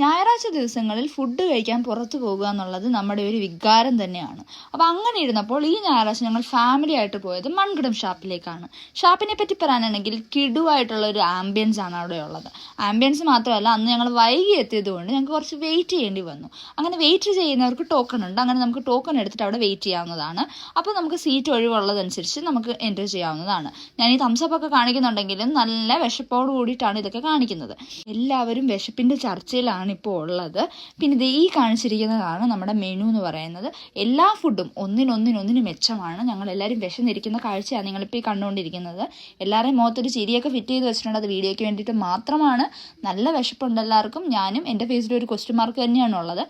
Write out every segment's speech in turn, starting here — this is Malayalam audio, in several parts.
ഞായറാഴ്ച ദിവസങ്ങളിൽ ഫുഡ് കഴിക്കാൻ പുറത്തു പോകുക എന്നുള്ളത് നമ്മുടെ ഒരു വികാരം തന്നെയാണ്. അപ്പോൾ അങ്ങനെ ഇരുന്നപ്പോൾ ഈ ഞായറാഴ്ച ഞങ്ങൾ ഫാമിലി ആയിട്ട് പോയത് മൺകുടം ഷാപ്പിലേക്കാണ്. ഷാപ്പിനെ പറ്റി പറയാനാണെങ്കിൽ കിടുവായിട്ടുള്ള ഒരു ആംബിയൻസ് ആണ് അവിടെ ഉള്ളത്. ആംബിയൻസ് മാത്രമല്ല, അന്ന് ഞങ്ങൾ വൈകി എത്തിയത് കൊണ്ട് ഞങ്ങൾക്ക് കുറച്ച് വെയിറ്റ് ചെയ്യേണ്ടി വന്നു. അങ്ങനെ വെയിറ്റ് ചെയ്യുന്നവർക്ക് ടോക്കൺ ഉണ്ട്. അങ്ങനെ നമുക്ക് ടോക്കൺ എടുത്തിട്ട് അവിടെ വെയിറ്റ് ചെയ്യാവുന്നതാണ്. അപ്പോൾ നമുക്ക് സീറ്റ് ഒഴിവുള്ളതനുസരിച്ച് നമുക്ക് എൻട്രി ചെയ്യാവുന്നതാണ്. ഞാൻ ഈ തംസപ്പ് ഒക്കെ കാണിക്കുന്നുണ്ടെങ്കിലും നല്ല വിശപ്പോട് കൂടിയിട്ടാണ് ഇതൊക്കെ കാണിക്കുന്നത്. എല്ലാവരും വിശപ്പിൻ്റെ ചർച്ചയിലാണ് ഇപ്പോൾ ഉള്ളത്. പിന്നെ ഇത് ഈ കാണിച്ചിരിക്കുന്നതാണ് നമ്മുടെ മെനു എന്ന് പറയുന്നത്. എല്ലാ ഫുഡും ഒന്നിനൊന്നിനൊന്നിന് മെച്ചമാണ്. ഞങ്ങൾ എല്ലാവരും വിശന്നിരിക്കുന്ന കാഴ്ചയാണ് നിങ്ങളിപ്പോൾ ഈ കണ്ടുകൊണ്ടിരിക്കുന്നത്. എല്ലാവരെയും മുഖത്തൊരു ചിരിയൊക്കെ ഫിറ്റ് ചെയ്ത് വെച്ചിട്ടുണ്ട്. അത് വീഡിയോയ്ക്ക് വേണ്ടിയിട്ട് മാത്രമാണ്. നല്ല വിശപ്പുണ്ട് എല്ലാവർക്കും. ഞാനും എൻ്റെ ഫേസിൽ ഒരു ക്വസ്റ്റ്യൻ മാർക്ക് തന്നെയാണ് ഉള്ളത്.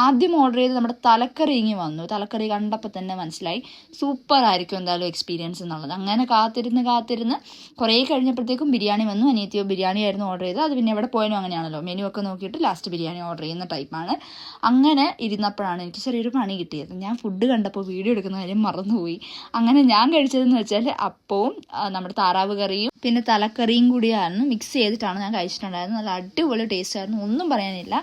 ആദ്യം ഓർഡർ ചെയ്ത് നമ്മുടെ തലക്കറി ഇങ്ങി വന്നു. തലക്കറി കണ്ടപ്പോൾ തന്നെ മനസ്സിലായി സൂപ്പർ ആയിരിക്കും എന്തായാലും എക്സ്പീരിയൻസ് എന്നുള്ളത്. അങ്ങനെ കാത്തിരുന്ന് കുറേ കഴിഞ്ഞപ്പോഴത്തേക്കും ബിരിയാണി വന്നു. അനിയത്തിയോ ബിരിയാണി ആയിരുന്നു ഓർഡർ ചെയ്തത്. അത് പിന്നെ എവിടെ പോയാലും അങ്ങനെയാണല്ലോ, മെനു ഒക്കെ നോക്കിയിട്ട് ലാസ്റ്റ് ബിരിയാണി ഓർഡർ ചെയ്യുന്ന ടൈപ്പാണ്. അങ്ങനെ ഇരുന്നപ്പോഴാണ് എനിക്ക് ചെറിയൊരു പണി കിട്ടിയത്. ഞാൻ ഫുഡ് കണ്ടപ്പോൾ വീഡിയോ എടുക്കുന്ന കാര്യം മറന്നുപോയി. അങ്ങനെ ഞാൻ കഴിച്ചതെന്ന് വെച്ചാൽ അപ്പവും നമ്മുടെ താറാവ് കറിയും പിന്നെ തലക്കറിയും കൂടിയായിരുന്നു മിക്സ് ചെയ്തിട്ടാണ് ഞാൻ കഴിച്ചിട്ടുണ്ടായിരുന്നത്. നല്ല അടിപൊളി ടേസ്റ്റ് ആയിരുന്നു, ഒന്നും പറയാനില്ല.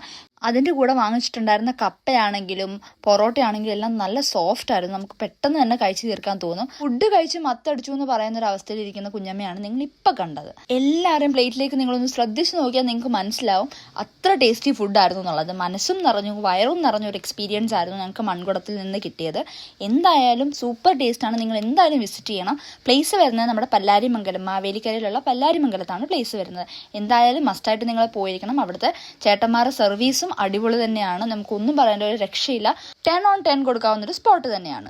അതിൻ്റെ കൂടെ വാങ്ങിച്ചിട്ടുണ്ടായിരുന്ന കപ്പയാണെങ്കിലും പൊറോട്ടയാണെങ്കിലും എല്ലാം നല്ല സോഫ്റ്റ് ആയിരുന്നു. നമുക്ക് പെട്ടെന്ന് തന്നെ കഴിച്ചു തീർക്കാൻ തോന്നും. ഫുഡ് കഴിച്ച് മത്തടിച്ചു എന്ന് പറയുന്ന ഒരു അവസ്ഥയിലിരിക്കുന്ന കുഞ്ഞമ്മയാണ് നിങ്ങൾ ഇപ്പം കണ്ടത്. എല്ലാവരും പ്ലേറ്റിലേക്ക് നിങ്ങളൊന്ന് ശ്രദ്ധിച്ച് നോക്കിയാൽ നിങ്ങൾക്ക് മനസ്സിലാവും അത്ര ടേസ്റ്റി ഫുഡായിരുന്നു എന്നുള്ളത്. മനസ്സും നിറഞ്ഞു വയറും നിറഞ്ഞ ഒരു എക്സ്പീരിയൻസ് ആയിരുന്നു ഞങ്ങൾക്ക് മൺകുടത്തിൽ നിന്ന് കിട്ടിയത്. എന്തായാലും സൂപ്പർ ടേസ്റ്റാണ്. നിങ്ങൾ എന്തായാലും വിസിറ്റ് ചെയ്യണം. പ്ലേസ് വരുന്നത് നമ്മുടെ പല്ലാരിമംഗലം, മാവേലിക്കരയിലുള്ള പല്ലാരിമംഗലത്താണ് പ്ലേസ് വരുന്നത്. എന്തായാലും മസ്റ്റായിട്ട് നിങ്ങൾ പോയിരിക്കണം. അവിടുത്തെ ചേട്ടന്മാരുടെ സർവീസും അടിപൊളി തന്നെയാണ്. നമുക്കൊന്നും പറയേണ്ട ഒരു രക്ഷയില്ല. 10 on 10 കൊടുക്കാവുന്നൊരു സ്പോട്ട് തന്നെയാണ്.